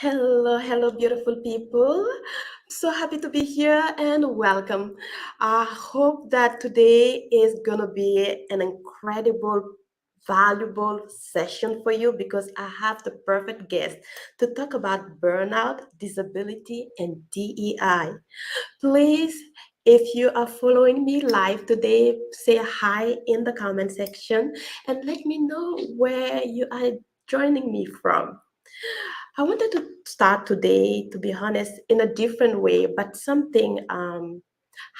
Hello, beautiful people. So happy to be here and welcome. I hope that today is going to be an incredible, valuable session for you because I have the perfect guest to talk about burnout, disability, and DEI. Please, if you are following me live today, say hi in the comment section and let me know where you are joining me from. I wanted to start today, to be honest, in a different way, but something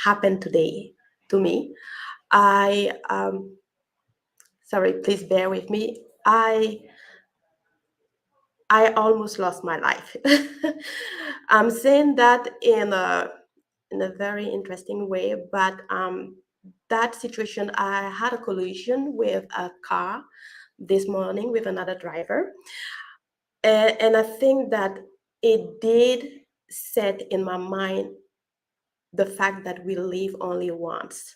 happened today to me. I, sorry, please bear with me. I almost lost my life. I'm saying that in a very interesting way, but that situation, I had a collision with a car this morning with another driver. And I think that it did set in my mind the fact that we live only once.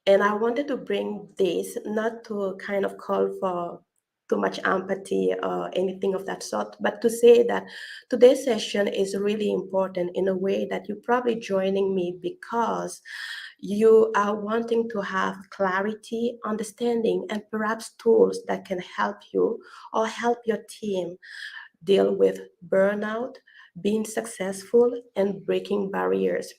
And I wanted to bring this not to kind of call for too much empathy or anything of that sort, but to say that today's session is really important in a way that you're probably joining me because you are wanting to have clarity, understanding, and perhaps tools that can help you or help your team deal with burnout, being successful, and breaking barriers.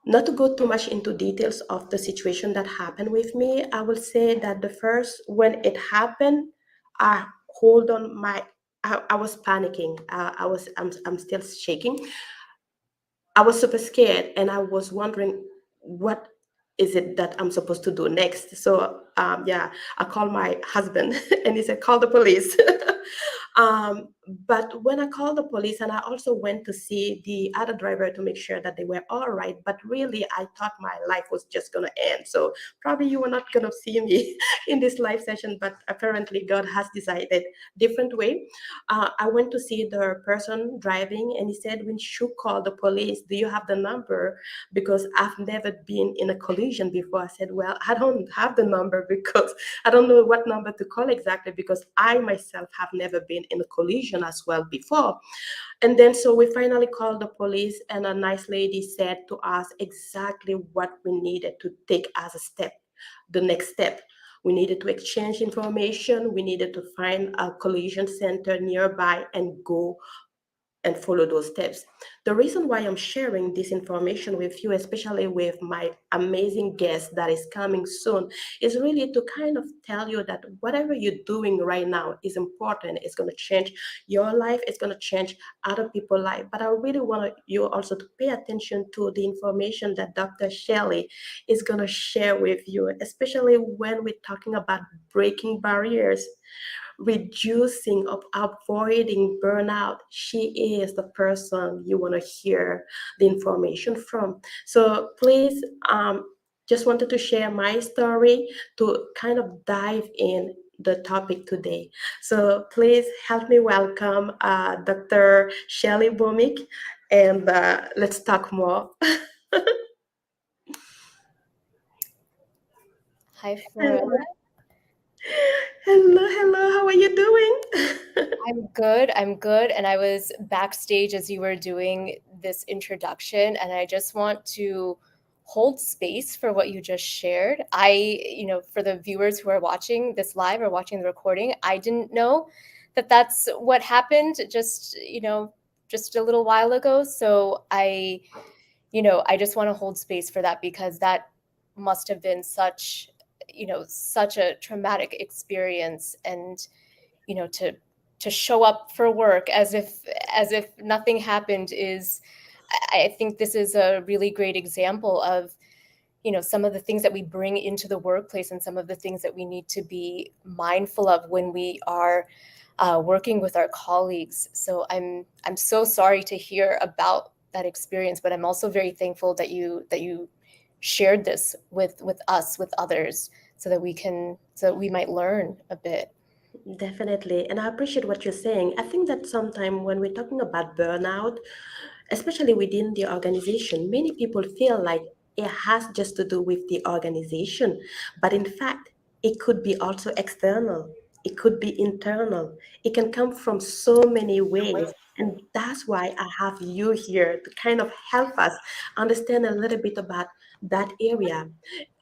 Not to go too much into details of the situation that happened with me, I will say that the first, when it happened, I hold on I was panicking. I'm still shaking. I was super scared and I was wondering what is it that I'm supposed to do next. So yeah, I called my husband and he said, call the police. But when I called the police and I also went to see the other driver to make sure that they were all right, but really I thought my life was just gonna end. So probably you were not gonna see me in this live session, but apparently God has decided different way. I went to see the person driving, and he said, "When you call the police, do you have the number? Because I've never been in a collision before." I said, "Well, I don't have the number because I don't know what number to call exactly because I myself have never been in a collision as well before." And then so we finally called the police, and a nice lady said to us exactly what we needed to take as a step, the next step. We needed to exchange information. We needed to find a collision center nearby and go and follow those steps. The reason why I'm sharing this information with you, especially with my amazing guest that is coming soon, is really to kind of tell you that whatever you're doing right now is important. It's going to change your life, it's going to change other people's life. But I really want you also to pay attention to the information that Dr. Shelly is going to share with you, especially when we're talking about breaking barriers, reducing of avoiding burnout. She is the person you want to hear the information from. So please, just wanted to share my story to kind of dive in the topic today. So please help me welcome Dr. Shelly Bhowmik, and let's talk more. Hi, Flora. Hello, hello, how are you doing? I'm good. And I was backstage as you were doing this introduction, and I just want to hold space for what you just shared. For the viewers who are watching this live or watching the recording, I didn't know that that's what happened just a little while ago. So I just want to hold space for that because that must have been such a traumatic experience. And to show up for work as if nothing happened is, I think this is a really great example of some of the things that we bring into the workplace and some of the things that we need to be mindful of when we are working with our colleagues. So I'm so sorry to hear about that experience, but I'm also very thankful that you shared this with us, with others, so that we might learn a bit. Definitely. And I appreciate what you're saying. I think that sometimes when we're talking about burnout, especially within the organization, many people feel like it has just to do with the organization. But in fact, it could be also external. it could be internal. It can come from so many ways. And that's why I have you here to kind of help us understand a little bit about that area.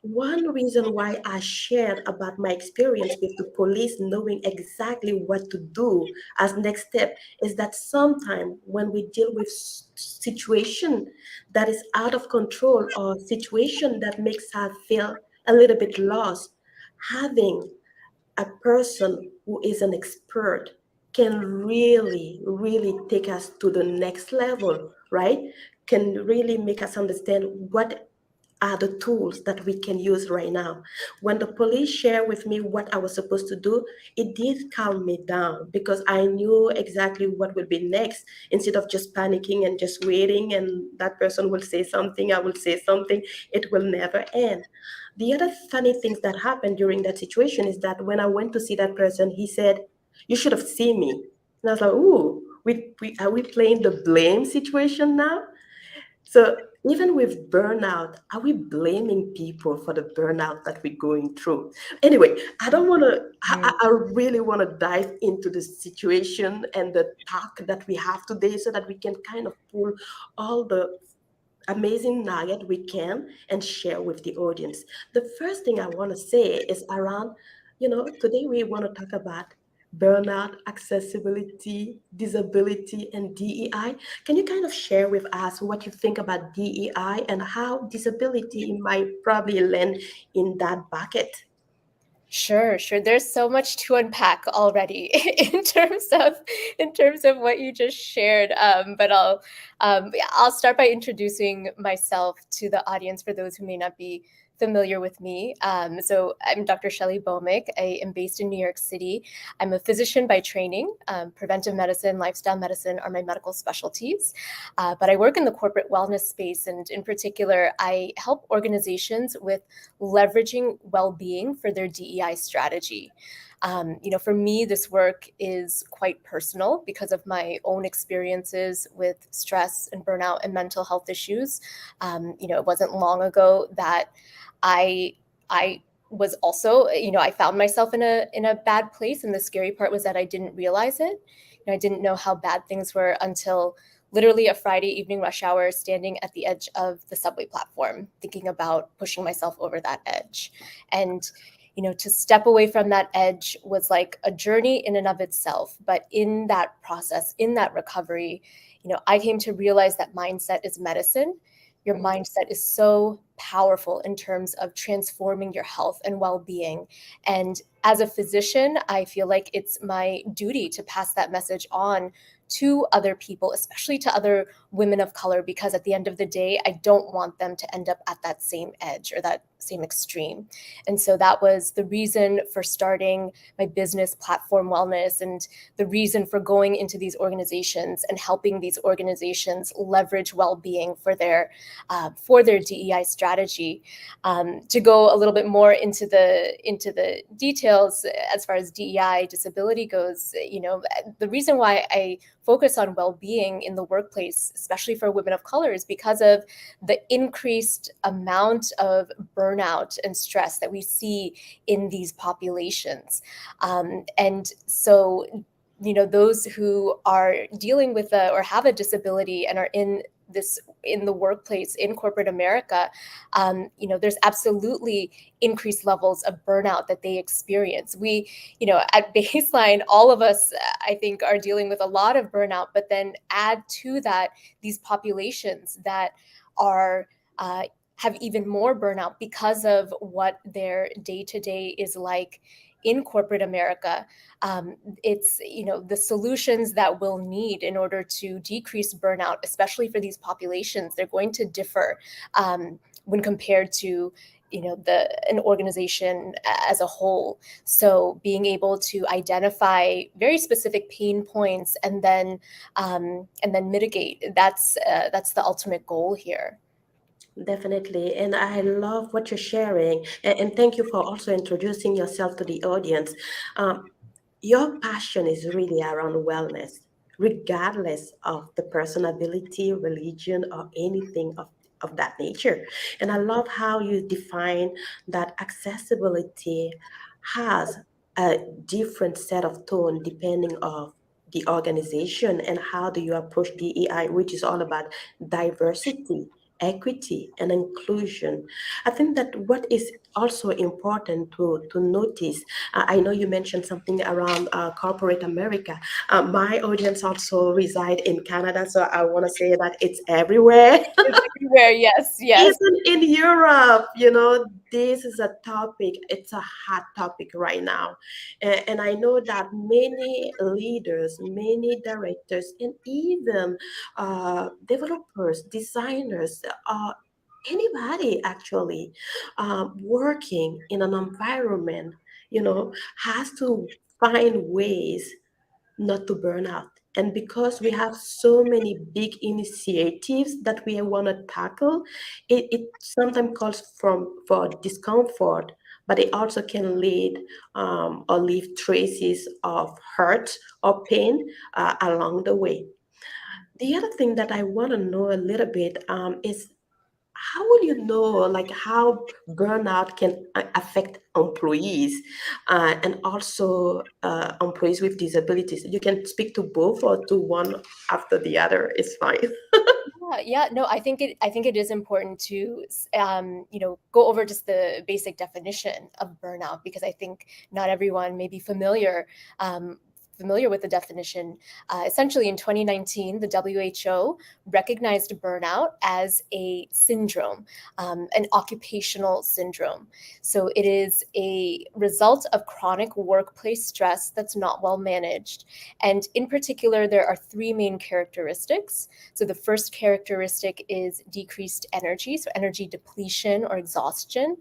One reason why I shared about my experience with the police knowing exactly what to do as next step is that sometimes when we deal with situation that is out of control or situation that makes us feel a little bit lost, having a person who is an expert can really, really take us to the next level, right? Can really make us understand what are the tools that we can use right now. When the police shared with me what I was supposed to do, it did calm me down because I knew exactly what would be next instead of just panicking and just waiting and that person will say something, I will say something, it will never end. The other funny things that happened during that situation is that when I went to see that person, he said, "You should have seen me." And I was like, "Ooh, are we playing the blame situation now?" So even with burnout, are we blaming people for the burnout that we're going through? Anyway, I don't want to. I really want to dive into the situation and the talk that we have today, so that we can kind of pull all the amazing nugget we can and share with the audience. The first thing I want to say is around, today we want to talk about burnout, accessibility, disability, and DEI. Can you kind of share with us what you think about DEI and how disability might probably land in that bucket? Sure, sure. There's so much to unpack already in terms of what you just shared. Yeah, I'll start by introducing myself to the audience for those who may not be familiar with me. So I'm Dr. Shelly Bhowmik. I am based in New York City. I'm a physician by training. Preventive medicine, lifestyle medicine are my medical specialties. But I work in the corporate wellness space, and in particular, I help organizations with leveraging well-being for their DEI strategy. For me, this work is quite personal because of my own experiences with stress and burnout and mental health issues. It wasn't long ago that I was also, I found myself in a bad place, and the scary part was that I didn't realize it. I didn't know how bad things were until literally a Friday evening rush hour, standing at the edge of the subway platform, thinking about pushing myself over that edge. And, to step away from that edge was like a journey in and of itself. But in that process, in that recovery, I came to realize that mindset is medicine. Your mindset is so powerful in terms of transforming your health and well-being. And as a physician, I feel like it's my duty to pass that message on to other people, especially to other women of color, because at the end of the day, I don't want them to end up at that same edge or that same extreme. And so that was the reason for starting my business, Platform Wellness, and the reason for going into these organizations and helping these organizations leverage well-being for their DEI strategy. To go a little bit more into the details as far as DEI disability goes, the reason why I focus on well-being in the workplace, especially for women of color, is because of the increased amount of burnout and stress that we see in these populations. And so, those who are dealing with or have a disability and are in the workplace in corporate America, there's absolutely increased levels of burnout that they experience. We, at baseline, all of us, I think, are dealing with a lot of burnout, but then add to that these populations that are have even more burnout because of what their day-to-day is like in corporate America. It's, the solutions that we'll need in order to decrease burnout, especially for these populations, they're going to differ when compared to an organization as a whole. So being able to identify very specific pain points and then mitigate, that's the ultimate goal here. Definitely. And I love what you're sharing. And thank you for also introducing yourself to the audience. Um, your passion is really around wellness, regardless of the personality, religion, or anything of that nature. And I love how you define that accessibility has a different set of tone depending of the organization, and how do you approach DEI, which is all about diversity, equity, and inclusion. I think that what is also important to notice, I know you mentioned something around corporate America. My audience also reside in Canada, so I want to say that it's everywhere. It's everywhere. Yes, yes. Even in Europe, you know, this is a topic, it's a hot topic right now. And I know that many leaders, many directors, and even developers, designers, anybody actually working in an environment, you know, has to find ways not to burn out. And because we have so many big initiatives that we want to tackle, it sometimes calls for discomfort, but it also can lead or leave traces of hurt or pain along the way. The other thing that I want to know a little bit is, how will you know like how burnout can affect employees and also employees with disabilities? You can speak to both or to one after the other, it's fine. Yeah, yeah, no, I think it is important to go over just the basic definition of burnout, because I think not everyone may be familiar with the definition. Essentially, in 2019, the WHO recognized burnout as a syndrome, an occupational syndrome. So it is a result of chronic workplace stress that's not well managed. And in particular, there are three main characteristics. So the first characteristic is decreased energy, so energy depletion or exhaustion.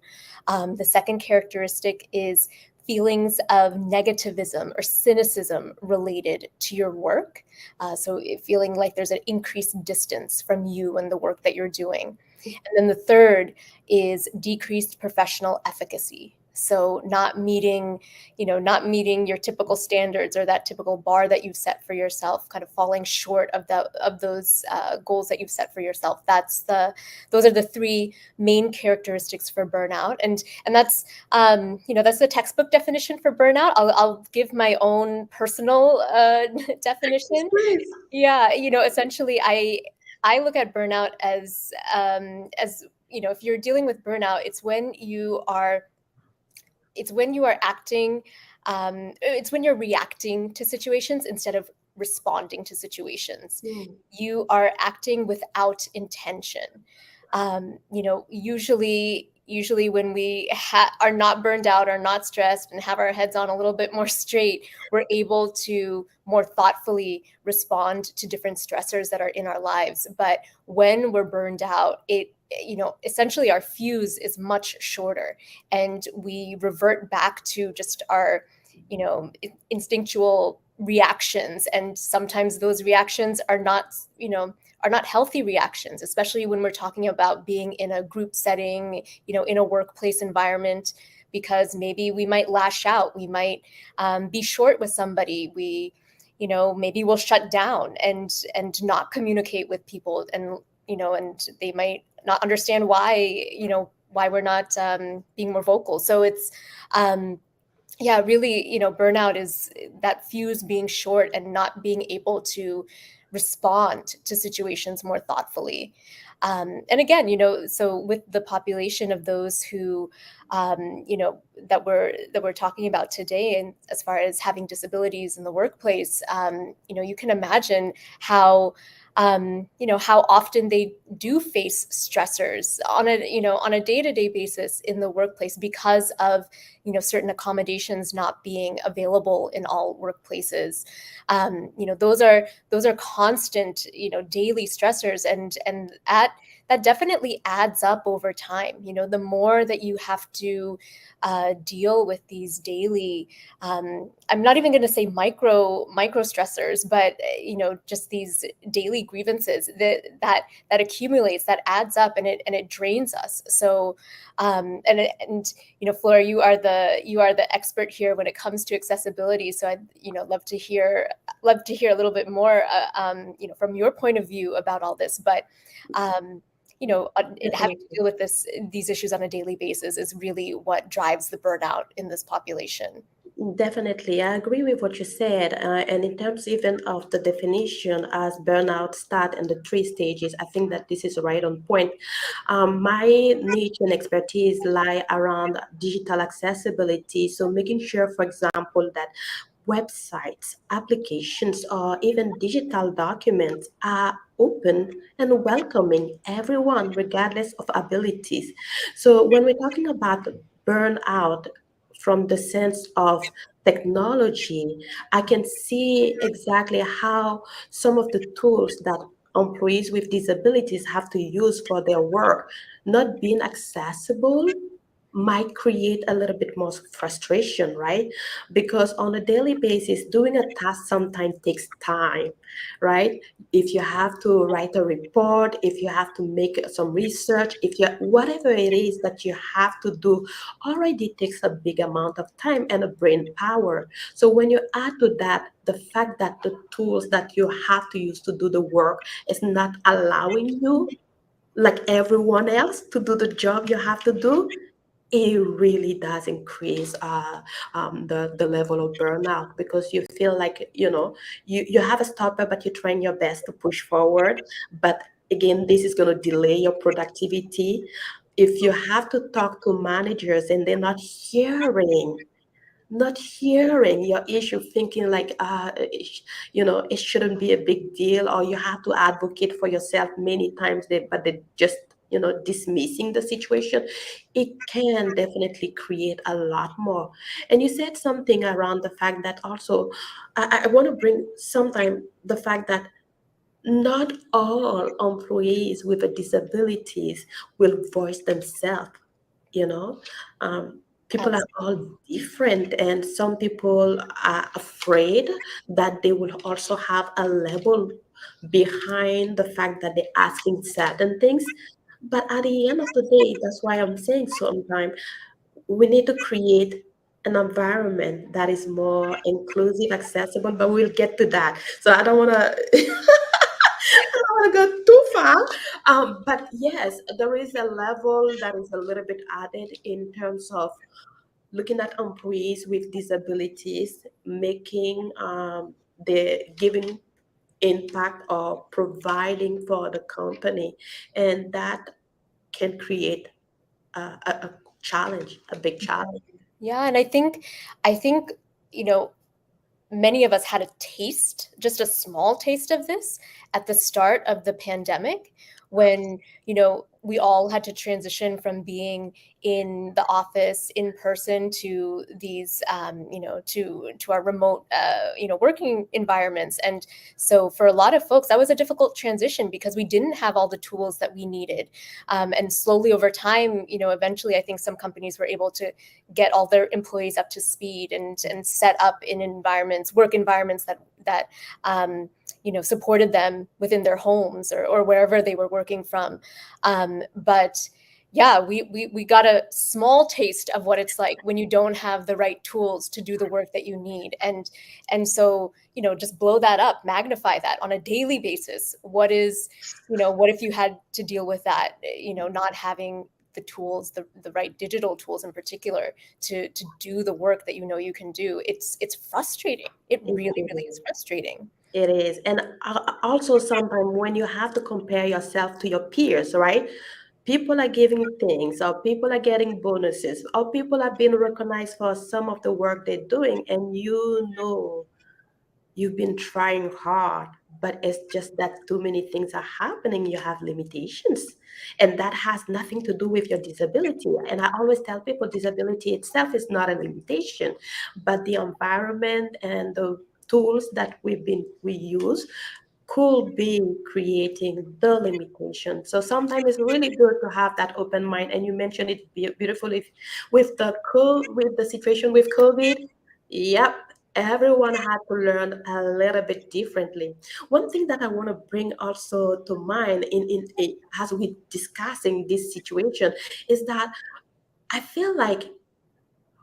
The second characteristic is feelings of negativism or cynicism related to your work. So feeling like there's an increased distance from you and the work that you're doing. And then the third is decreased professional efficacy. So not meeting your typical standards or that typical bar that you've set for yourself, kind of falling short of those goals that you've set for yourself. Those are the three main characteristics for burnout, and that's that's the textbook definition for burnout. I'll give my own personal definition. Please. Yeah, essentially, I look at burnout as if you're dealing with burnout, it's when you're reacting to situations instead of responding to situations. Mm. You are acting without intention. Usually when we are not burned out, are not stressed, and have our heads on a little bit more straight, we're able to more thoughtfully respond to different stressors that are in our lives. But when we're burned out, essentially our fuse is much shorter, and we revert back to just our instinctual reactions, and sometimes those reactions are not healthy reactions, especially when we're talking about being in a group setting, in a workplace environment, because maybe we might lash out, we might be short with somebody, maybe we'll shut down and not communicate with people, and they might not understand why we're not being more vocal. So it's really, burnout is that fuse being short and not being able to respond to situations more thoughtfully. And again, so with the population of those who, that we're talking about today, and as far as having disabilities in the workplace, you can imagine how often they do face stressors on a day-to-day basis in the workplace because of certain accommodations not being available in all workplaces. Those are constant daily stressors, and that definitely adds up over time. The more that you have to deal with these daily, I'm not even going to say micro stressors, but just these daily grievances that accumulates, that adds up, and it drains us. So Flora, you are the expert here when it comes to accessibility. So I'd love to hear a little bit more from your point of view about all this. But having to Definitely. deal with these issues on a daily basis is really what drives the burnout in this population. Definitely, I agree with what you said. And in terms even of the definition as burnout start and the three stages, I think that this is right on point. My niche and expertise lie around digital accessibility. So making sure, for example, that websites, applications, or even digital documents are open and welcoming everyone, regardless of abilities. So when we're talking about burnout, from the sense of technology, I can see exactly how some of the tools that employees with disabilities have to use for their work not being accessible might create a little bit more frustration, right? Because on a daily basis, doing a task sometimes takes time, right? If you have to write a report, if you have to make some research, if you whatever it is that you have to do already takes a big amount of time and a brain power. So when you add to that the fact that the tools that you have to use to do the work is not allowing you like everyone else to do the job you have to do, it really does increase the level of burnout because you feel like you have a stopper but you're trying your best to push forward, but again this is going to delay your productivity. If you have to talk to managers and they're not hearing your issue, thinking like it shouldn't be a big deal, or you have to advocate for yourself many times, but they just dismissing the situation, it can definitely create a lot more. And you said something around the fact that also I want to bring sometime the fact that not all employees with a disabilities will voice themselves, you know um, people are all different, and some people are afraid that they will also have a level behind the fact that they're asking certain things. But at the end of the day, that's why I'm saying sometimes we need to create an environment that is more inclusive, accessible, but we'll get to that. So I don't want to I don't want to go too far. But yes, there is a level that is a little bit added in terms of looking at employees with disabilities, making the giving impact or providing for the company, and that can create a challenge, a big challenge. Yeah, and I think you know many of us had a taste, just a small taste of this at the start of the pandemic when, we all had to transition from being in the office in person to these, to our remote, working environments. And so for a lot of folks, that was a difficult transition because we didn't have all the tools that we needed. And slowly over time, eventually I think some companies were able to get all their employees up to speed and set up in work environments that supported them within their homes or wherever they were working from. But yeah, we got a small taste of what it's like when you don't have the right tools to do the work that you need. And so, just blow that up, magnify that on a daily basis. What if you had to deal with that, not having the tools, the right digital tools in particular to do the work that you can do. It's frustrating. It It really, really is is. frustrating. It is. And also sometimes when you have to compare yourself to your peers, right? People are giving things, or people are getting bonuses, or people are being recognized for some of the work they're doing, and you've been trying hard, but it's just that too many things are happening. You have limitations, and that has nothing to do with your disability. And I always tell people disability itself is not a limitation, but the environment and the tools that we use could be creating the limitation. So sometimes it's really good to have that open mind. And you mentioned it beautifully with the situation with COVID. Yep, everyone had to learn a little bit differently. One thing that I want to bring also to mind in as we discussing this situation is that I feel like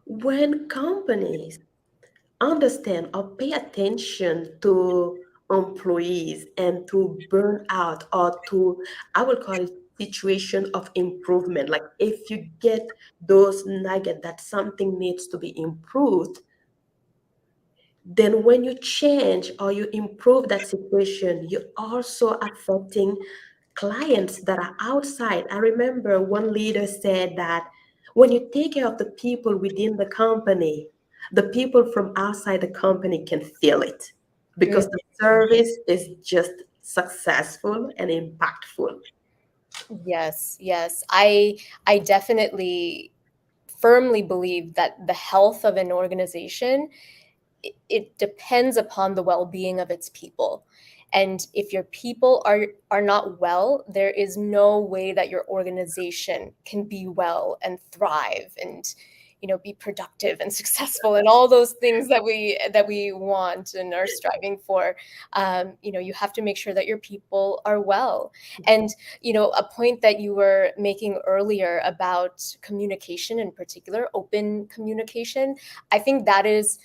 when companies understand or pay attention to employees and to burn out or to, I would call it situation of improvement, like if you get those nuggets that something needs to be improved, then when you change or you improve that situation, you're also affecting clients that are outside. I remember one leader said that when you take care of the people within the company, the people from outside the company can feel it Mm, because the service is just successful and impactful. yes, yes. I definitely firmly believe that the health of an organization, it depends upon the well-being of its people. And if your people are not well, there is no way that your organization can be well and thrive and be productive and successful and all those things that we want and are striving for. You have to make sure that your people are well. And a point that you were making earlier about communication, in particular open communication, I think that is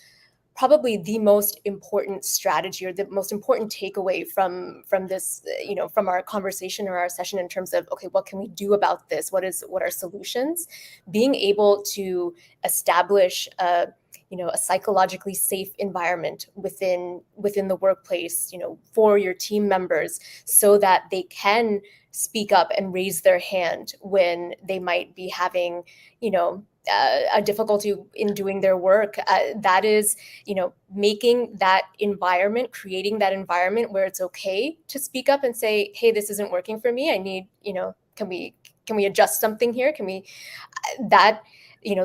probably the most important strategy or the most important takeaway from this, from our conversation or our session, in terms of, okay, what can we do about this, what are solutions. Being able to establish a psychologically safe environment within the workplace, for your team members, so that they can speak up and raise their hand when they might be having a difficulty in doing their work. That is, making that environment, creating that environment where it's okay to speak up and say, hey, this isn't working for me. I need, can we adjust something here? Can we, that,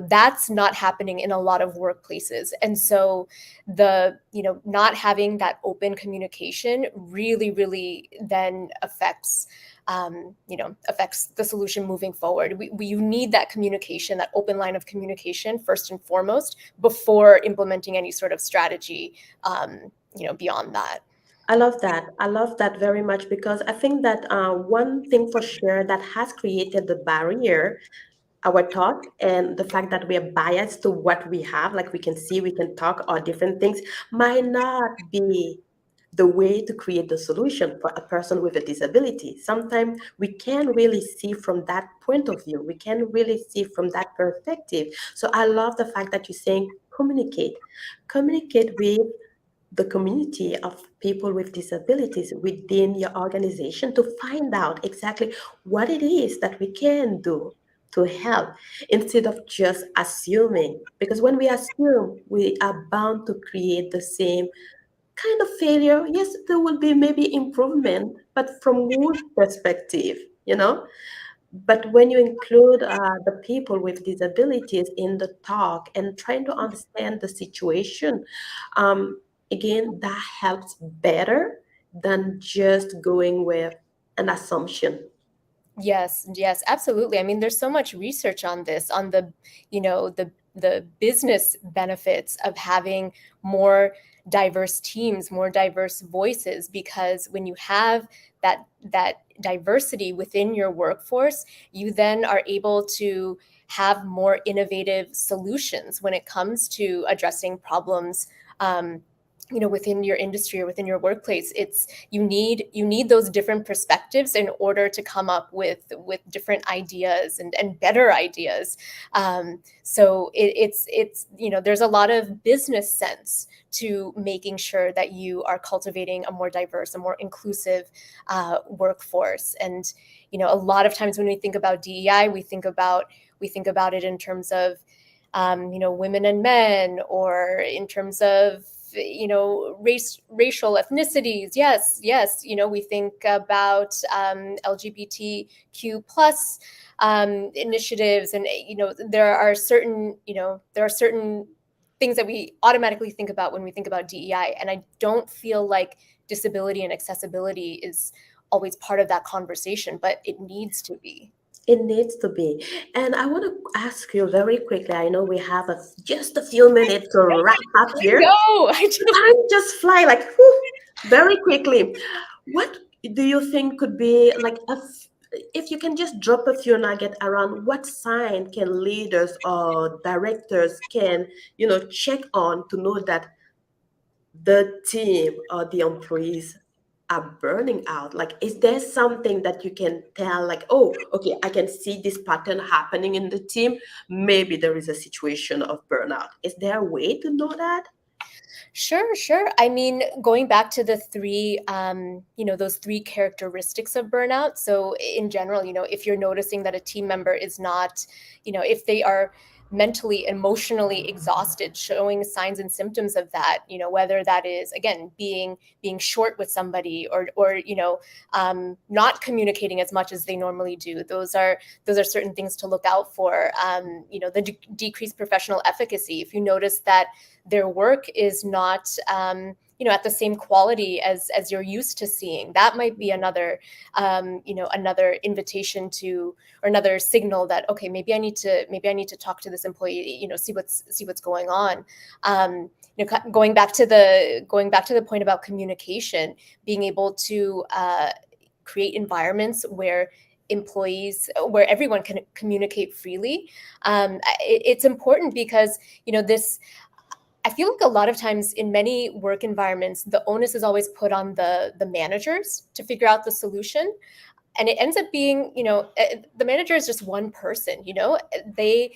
that's not happening in a lot of workplaces. And so not having that open communication really, really then affects the solution moving forward. You need that communication, that open line of communication, first and foremost, before implementing any sort of strategy, beyond that. I love that. I love that very much because I think that one thing for sure that has created the barrier, our thought and the fact that we are biased to what we have, like we can see, we can talk, or different things, might not be the way to create the solution for a person with a disability. Sometimes we can't really see from that point of view. We can't really see from that perspective. So I love the fact that you're saying communicate with the community of people with disabilities within your organization to find out exactly what it is that we can do to help instead of just assuming. Because when we assume, we are bound to create the same kind of failure. Yes, there will be maybe improvement, but from whose perspective, you know? But when you include the people with disabilities in the talk and trying to understand the situation, um, again, that helps better than just going with an assumption. Yes, yes, absolutely. I mean, there's so much research on this, on the business benefits of having more diverse teams, more diverse voices, because when you have that diversity within your workforce, you then are able to have more innovative solutions when it comes to addressing problems. Within your industry or within your workplace, it's you need those different perspectives in order to come up with different ideas and better ideas. So it's there's a lot of business sense to making sure that you are cultivating a more diverse, a more inclusive workforce. And a lot of times when we think about DEI, we think about it in terms of women and men, or in terms of racial ethnicities. Yes, we think about LGBTQ plus initiatives, and there are certain things that we automatically think about when we think about DEI, and I don't feel like disability and accessibility is always part of that conversation, but it needs to be. It needs to be. And I want to ask you very quickly. I know we have just a few minutes to wrap up I here. know. I just Time just fly like whew, very quickly. What do you think could be like if you can just drop a few nuggets around what sign can leaders or directors can check on to know that the team or the employees are burning out? Like, is there something that you can tell, like, oh, okay, I can see this pattern happening in the team. Maybe there is a situation of burnout. Is there a way to know that? Sure, sure. I mean, going back to the three, those three characteristics of burnout. So, in general, if you're noticing that a team member is not, if they are mentally, emotionally exhausted, showing signs and symptoms of that, whether that is again being short with somebody, or not communicating as much as they normally do. Those are certain things to look out for. The decreased professional efficacy. If you notice that their work is not at the same quality as you're used to seeing, that might be another invitation to, or another signal that, okay, maybe I need to talk to this employee, see what's going on. Going back to the point about communication, being able to create environments where everyone can communicate freely. It's important because this, I feel like a lot of times in many work environments, the onus is always put on the managers to figure out the solution. And it ends up being, the manager is just one person, they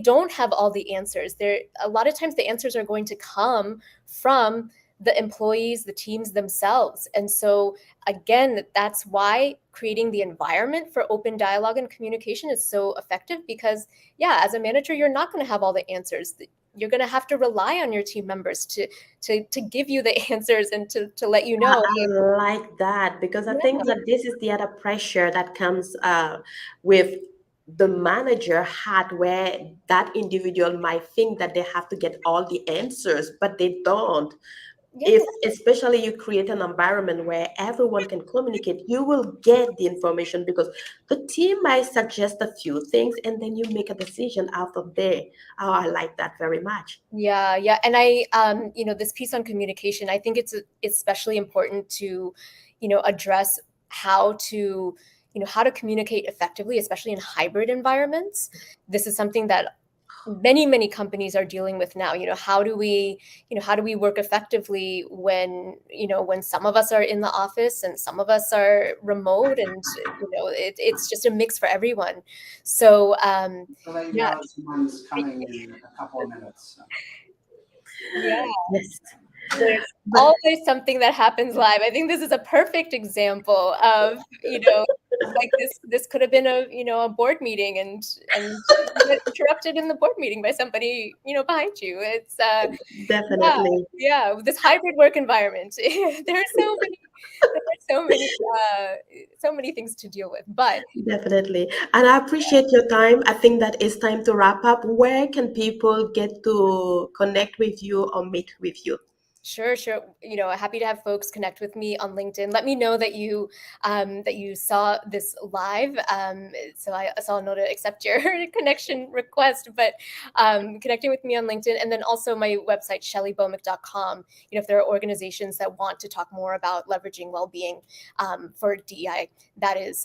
don't have all the answers. A lot of times the answers are going to come from the employees, the teams themselves. And so again, that's why creating the environment for open dialogue and communication is so effective, because as a manager, you're not going to have all the answers. You're going to have to rely on your team members to give you the answers and to let you know. I like that, because I think Yeah, that this is the other pressure that comes with the manager hat, where that individual might think that they have to get all the answers, but they don't. yeah. If especially you create an environment where everyone can communicate, you will get the information, because the team might suggest a few things and then you make a decision out of there. Oh, I like that very much. Yeah, yeah. And this piece on communication, I think it's especially important to, address how to, how to communicate effectively, especially in hybrid environments. This is something that many companies are dealing with now. How do we work effectively when some of us are in the office and some of us are remote, and it's just a mix for everyone. So So right yeah. now, someone's coming in a couple of minutes. So. Yeah. Yes, There's but always something that happens live. I think this is a perfect example of, like this could have been a board meeting, and you get interrupted in the board meeting by somebody, behind you. It's yeah, definitely. yeah, this hybrid work environment. There are so many things to deal with. But Definitely. And I appreciate your time. I think that it's time to wrap up. Where can people get to connect with you or meet with you? sure, sure. Happy to have folks connect with me on LinkedIn. Let me know that you saw this live, so I'll know to accept your connection request. But connecting with me on LinkedIn, and then also my website shellybhowmik.com. If there are organizations that want to talk more about leveraging well-being for DEI, that is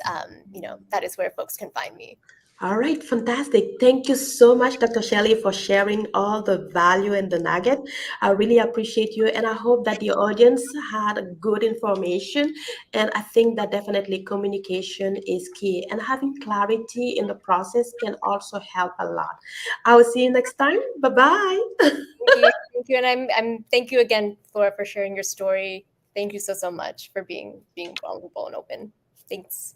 where folks can find me. All right, fantastic. Thank you so much, Dr. Shelley, for sharing all the value and the nugget. I really appreciate you, and I hope that the audience had good information. And I think that definitely communication is key, and having clarity in the process can also help a lot. I will see you next time. Bye bye. Thank you, and thank you again, Flora, for sharing your story. Thank you so much for being vulnerable and open. Thanks.